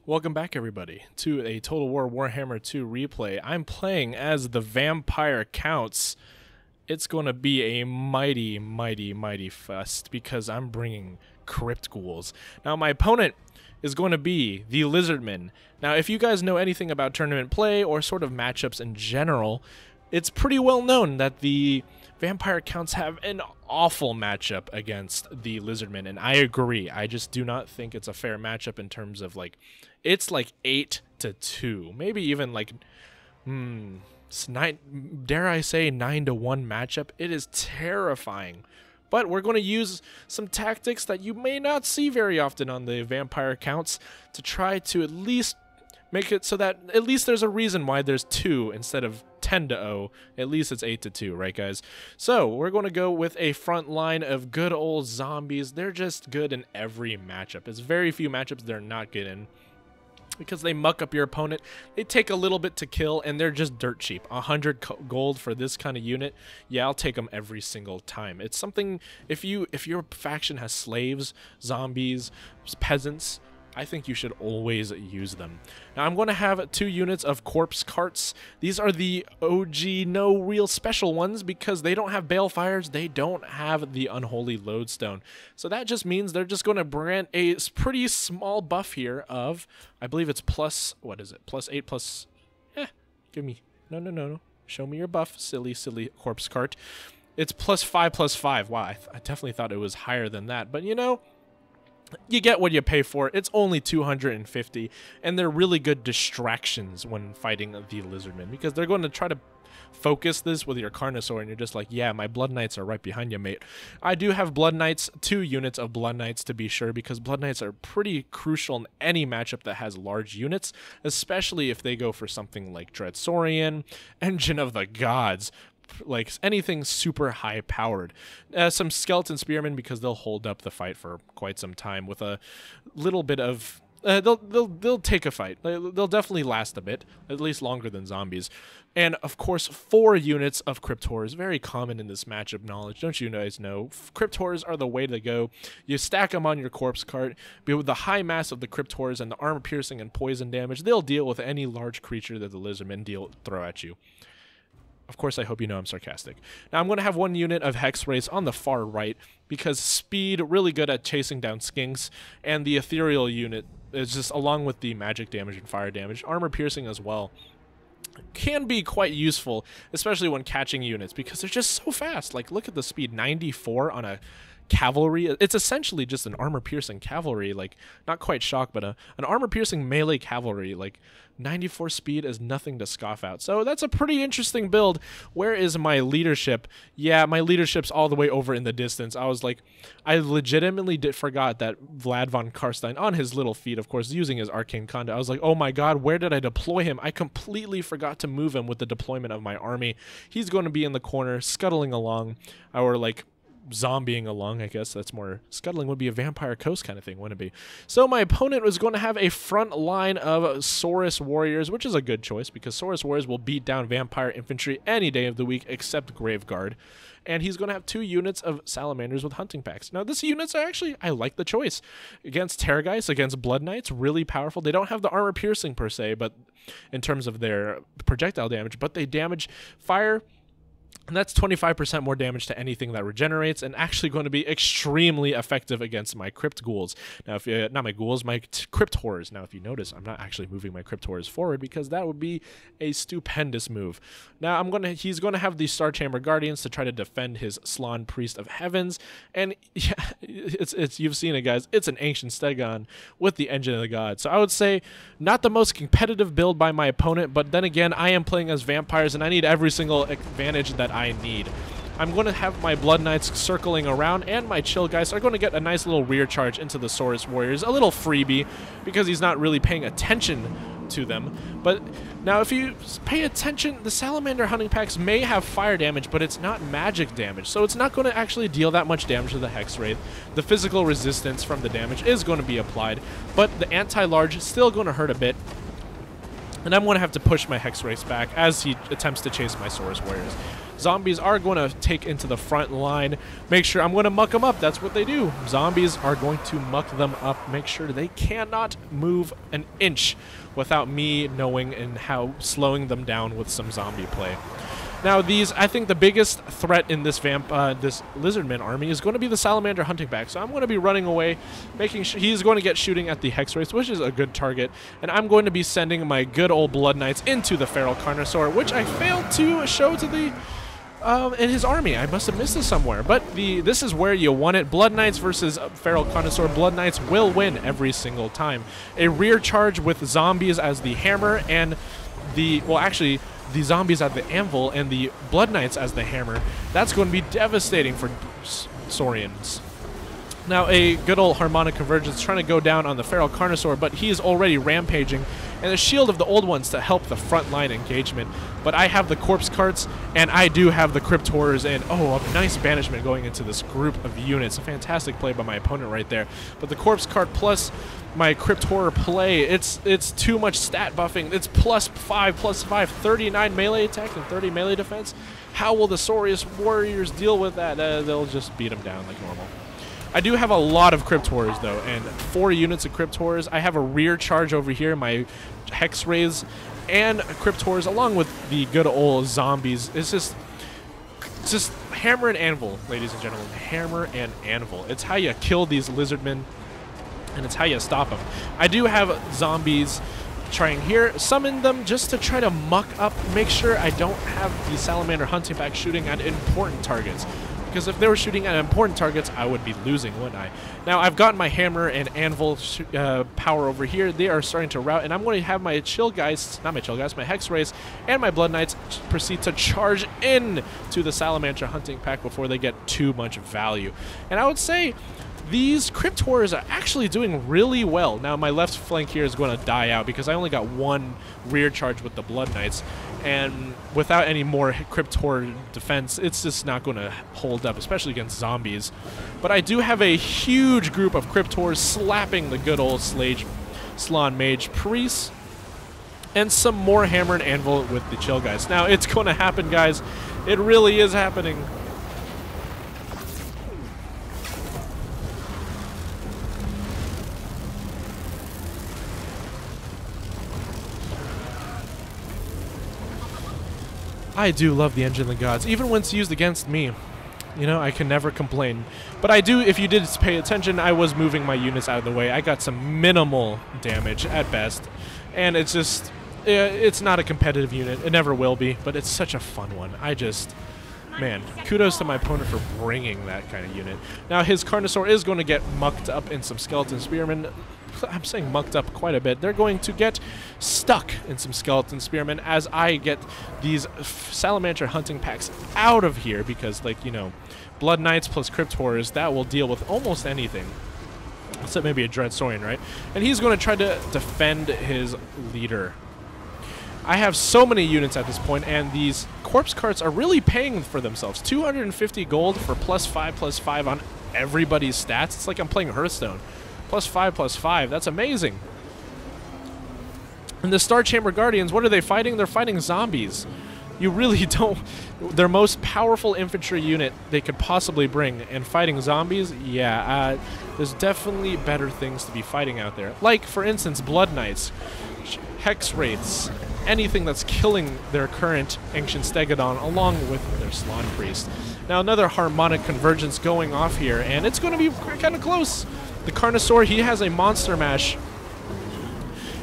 Welcome back, everybody, to a Total War Warhammer 2 replay. I'm playing as the Vampire Counts. It's going to be a mighty, mighty, mighty fest because I'm bringing Crypt ghouls. Now, my opponent is going to be the Lizardmen. Now, if you guys know anything about tournament play or sort of matchups in general, it's pretty well known that the Vampire Counts have an awful matchup against the Lizardmen, and I agree. I just do not think it's a fair matchup in terms of, like, it's like 8-2, maybe even like, it's dare I say 9-1 matchup. It is terrifying. But we're going to use some tactics that you may not see very often on the Vampire Counts to try to at least make it so that at least there's a reason why there's 2 instead of 10-0. At least it's 8-2, right, guys? So we're going to go with a front line of good old zombies. They're just good in every matchup. There's very few matchups they're not good in, because they muck up your opponent. They take a little bit to kill, and they're just dirt cheap. 100 gold for this kind of unit. Yeah, I'll take them every single time. It's something, if your faction has slaves, zombies, peasants, I think you should always use them. Now, I'm going to have 2 units of corpse carts. These are the OG, no real special ones because they don't have balefires. They don't have the unholy lodestone. So that just means they're just going to grant a pretty small buff here of, I believe it's plus, what is it? +8 plus, give me, no. Show me your buff, silly corpse cart. It's +5/+5. Wow, I definitely thought it was higher than that. But, you know, you get what you pay for. It's only 250, and they're really good distractions when fighting the Lizardmen because they're going to try to focus this with your Carnosaur, and you're just like, yeah, my Blood Knights are right behind you, mate. I do have Blood Knights, 2 units of Blood Knights to be sure, because Blood Knights are pretty crucial in any matchup that has large units, especially if they go for something like Dreadsaurian, Engine of the Gods, like anything super high powered. Some skeleton spearmen because they'll hold up the fight for quite some time with a little bit of they'll take a fight. They'll definitely last a bit, at least longer than zombies. And of course, 4 units of Crypt Horrors, very common in this matchup knowledge. Don't you guys know? Crypt Horrors are the way to go. You stack them on your corpse cart, but with the high mass of the Crypt Horrors and the armor piercing and poison damage, they'll deal with any large creature that the Lizardmen throw at you. Of course, I hope you know I'm sarcastic. Now, I'm going to have 1 unit of Hex Wraiths on the far right because speed, really good at chasing down skinks, and the Ethereal unit is just, along with the magic damage and fire damage, armor piercing as well, can be quite useful, especially when catching units because they're just so fast. Like, look at the speed, 94 on a cavalry. It's essentially just an armor-piercing cavalry, like, not quite shock, but an armor-piercing melee cavalry. Like, 94 speed is nothing to scoff at. So that's a pretty interesting build. Where is my leadership? Yeah, my leadership's all the way over in the distance. I was like, I legitimately forgot that Vlad von Karstein, on his little feet, of course, using his arcane conduit, I was like, oh my god, where did I deploy him? I completely forgot to move him with the deployment of my army. He's going to be in the corner, scuttling along, or like zombieing along, I guess. That's more, scuttling would be a Vampire Coast kind of thing, wouldn't it be? So my opponent was going to have a front line of Saurus Warriors, which is a good choice because Saurus Warriors will beat down Vampire Infantry any day of the week except Graveguard. And he's going to have 2 units of Salamanders with hunting packs. Now, this units are actually, I like the choice. Against Terrorgeist, against Blood Knights, really powerful. They don't have the armor piercing per se, but in terms of their projectile damage, but they damage fire, and that's 25% more damage to anything that regenerates, and actually going to be extremely effective against my Crypt ghouls. Now, if you, not my ghouls, my Crypt Horrors. Now, if you notice, I'm not actually moving my Crypt Horrors forward because that would be a stupendous move. Now, he's going to have the Star Chamber Guardians to try to defend his Slann Priest of Heavens, and yeah, you've seen it, guys. It's an Ancient Stegon with the Engine of the Gods. So I would say not the most competitive build by my opponent, but then again, I am playing as vampires, and I need every single advantage that I need. I'm going to have my Blood Knights circling around, and my Chill Guys are going to get a nice little rear charge into the Saurus Warriors. A little freebie, because he's not really paying attention to them. But now, if you pay attention, the Salamander hunting packs may have fire damage, but it's not magic damage, so it's not going to actually deal that much damage to the Hex Wraith. The physical resistance from the damage is going to be applied, but the anti-large is still going to hurt a bit. And I'm going to have to push my Hex Wraiths back as he attempts to chase my Saurus Warriors. Zombies are going to take into the front line. Make sure I'm going to muck them up. That's what they do. Zombies are going to muck them up. Make sure they cannot move an inch without me knowing and how slowing them down with some zombie play. Now I think the biggest threat in this this Lizardman army is going to be the Salamander hunting pack. So I'm going to be running away, making sure he's going to get shooting at the Hex Wraiths, which is a good target. And I'm going to be sending my good old Blood Knights into the Feral Carnosaur, which I failed to show to the in his army. I must have missed it somewhere. But this is where you want it. Blood Knights versus Feral Carnosaur. Blood Knights will win every single time. A rear charge with zombies as the hammer and the zombies at the anvil and the Blood Knights as the hammer. That's going to be devastating for Saurians. Now, a good old Harmonic Convergence trying to go down on the Feral Carnosaur, but he is already rampaging, and the Shield of the Old Ones to help the frontline engagement. But I have the Corpse Carts, and I do have the Crypt Horrors, and a nice banishment going into this group of units. A fantastic play by my opponent right there. But the Corpse Cart plus my Crypt Horror play, it's too much stat buffing. It's +5, 39 melee attack and 30 melee defense. How will the Saurius Warriors deal with that? They'll just beat them down like normal. I do have a lot of Crypt Horrors, though, and 4 units of Crypt Horrors. I have a rear charge over here, my Hex Wraiths, and Crypt Horrors, along with the good old zombies. It's just hammer and anvil, ladies and gentlemen. Hammer and anvil. It's how you kill these Lizardmen, and it's how you stop them. I do have zombies trying here, summon them just to try to muck up, make sure I don't have the Salamander hunting pack shooting at important targets. Because if they were shooting at important targets, I would be losing, wouldn't I? Now, I've got my hammer and anvil power over here. They are starting to rout, and I'm going to have my my Hex Wraiths and my Blood Knights proceed to charge in to the Salamander hunting pack before they get too much value. And I would say these Crypt Horrors are actually doing really well. Now, my left flank here is going to die out because I only got 1 rear charge with the Blood Knights. And without any more Crypt Horror defense, it's just not going to hold up, especially against zombies. But I do have a huge group of Crypt Horrors slapping the good old Slann Mage Priests. And some more hammer and anvil with the chill guys. Now, it's going to happen, guys. It really is happening. I do love the Engine of the Gods, even when it's used against me. You know, I can never complain. But I do, if you did pay attention, I was moving my units out of the way. I got some minimal damage at best. And it's just, it's not a competitive unit. It never will be, but it's such a fun one. Man, kudos to my opponent for bringing that kind of unit. Now, his Carnosaur is going to get mucked up in some Skeleton Spearmen. I'm saying mucked up quite a bit. They're going to get stuck in some Skeleton Spearmen as I get these Salamander hunting packs out of here because, like, you know, Blood Knights plus Crypt Horrors, that will deal with almost anything. Except maybe a Dread Saurian, right? And he's going to try to defend his leader. I have so many units at this point, and these Corpse Carts are really paying for themselves. 250 gold for +5/+5 on everybody's stats. It's like I'm playing Hearthstone. +5/+5. That's amazing. And the Star Chamber Guardians, what are they fighting? They're fighting zombies. You really don't... Their most powerful infantry unit they could possibly bring, and fighting zombies? Yeah, there's definitely better things to be fighting out there. Like, for instance, Blood Knights, Hex Wraiths, anything that's killing their current Ancient Stegodon along with their Slann Priest. Now, another Harmonic Convergence going off here, and it's going to be kind of close. The Carnosaur, he has a Monster Mash,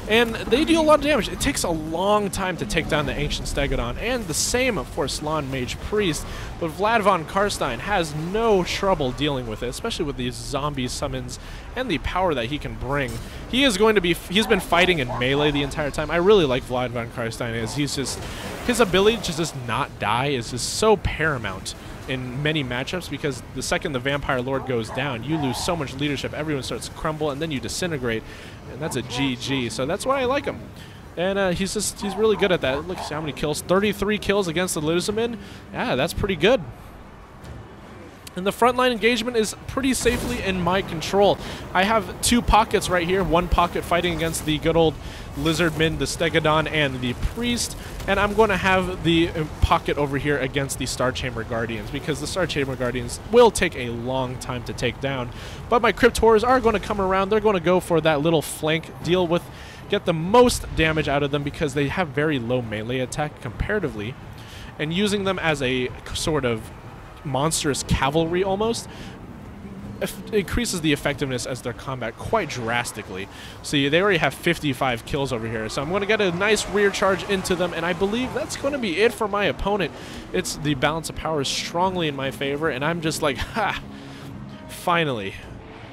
and they deal a lot of damage. It takes a long time to take down the Ancient Stegodon, and the same for Slann Mage Priest, but Vlad von Karstein has no trouble dealing with it, especially with these zombie summons and the power that he can bring. He is going to be, he's been fighting in melee the entire time. I really like Vlad von Karstein, as he's just, his ability to just not die is just so paramount in many matchups, because the second the Vampire Lord goes down, you lose so much leadership, everyone starts to crumble, and then you disintegrate, and that's a GG. So that's why I like him. And he's really good at that. Look, see how many kills. 33 kills against the Lizardmen. Yeah, that's pretty good. And the frontline engagement is pretty safely in my control. I have 2 pockets right here. 1 pocket fighting against the good old Lizardmen, the Stegodon, and the Priest. And I'm going to have the pocket over here against the Star Chamber Guardians, because the Star Chamber Guardians will take a long time to take down. But my Crypt Horrors are going to come around. They're going to go for that little flank, get the most damage out of them, because they have very low melee attack comparatively. And using them as a sort of monstrous cavalry almost increases the effectiveness as their combat quite drastically. See, they already have 55 kills over here, so I'm going to get a nice rear charge into them, and I believe that's going to be it for my opponent. It's the balance of power is strongly in my favor, and I'm just like, ha! Finally,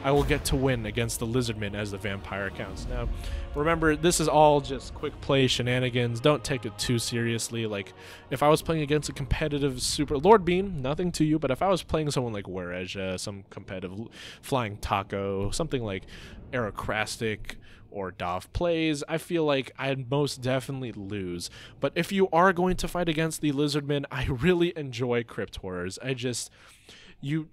I will get to win against the Lizardmen as the vampire counts. Now, remember, this is all just quick play shenanigans. Don't take it too seriously. Like, if I was playing against a competitive super Lord Bean, nothing to you, but if I was playing someone like Wereja, some competitive Flying Taco, something like Aerocrastic or Dov Plays, I feel like I'd most definitely lose. But if you are going to fight against the Lizardmen, I really enjoy Crypt Horrors.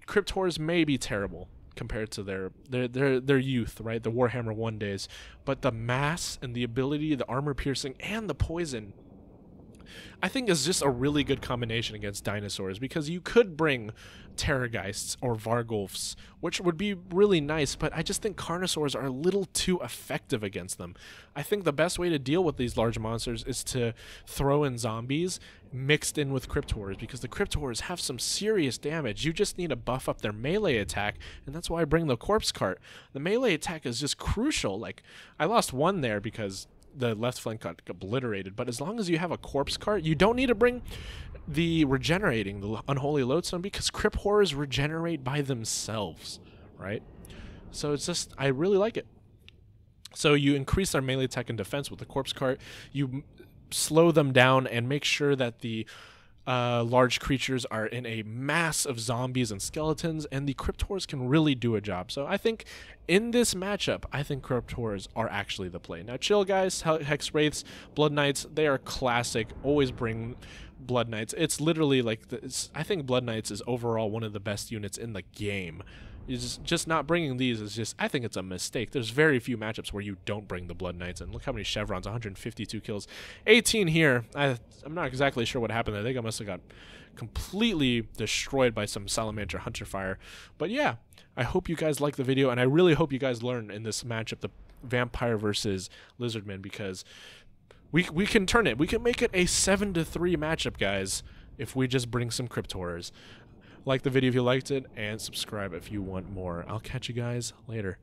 Crypt Horrors may be terrible compared to their youth, right? The Warhammer 1 days. But the mass and the ability, the armor piercing, and the poison, I think is just a really good combination against dinosaurs, because you could bring Terrorgeists or Vargulfs, which would be really nice, but I just think Carnosaurs are a little too effective against them. I think the best way to deal with these large monsters is to throw in zombies mixed in with Crypt Horrors, because the Crypt Horrors have some serious damage. You just need to buff up their melee attack, and that's why I bring the Corpse Cart. The melee attack is just crucial. Like, I lost 1 there because the left flank got obliterated, but as long as you have a Corpse Cart, you don't need to bring the regenerating, the Unholy Lodestone, because Crypt Horrors regenerate by themselves, right? So it's just, I really like it. So you increase their melee attack and defense with the Corpse Cart, you slow them down and make sure that the large creatures are in a mass of zombies and skeletons, and the Crypt Horrors can really do a job. So I think in this matchup, I think Crypt Horrors are actually the play. Now chill, guys. Hex Wraiths, Blood Knights, they are classic. Always bring Blood Knights. It's literally like, I think Blood Knights is overall one of the best units in the game. Just not bringing these is just, I think it's a mistake. There's very few matchups where you don't bring the Blood Knights, and look how many chevrons, 152 kills, 18 here. I'm not exactly sure what happened there. I think I must have got completely destroyed by some Salamander Hunter Fire. But yeah, I hope you guys like the video, and I really hope you guys learn in this matchup the Vampire versus Lizardmen, because we can turn it. We can make it a 7-3 matchup, guys, if we just bring some Crypt Horrors. Like the video if you liked it, and subscribe if you want more. I'll catch you guys later.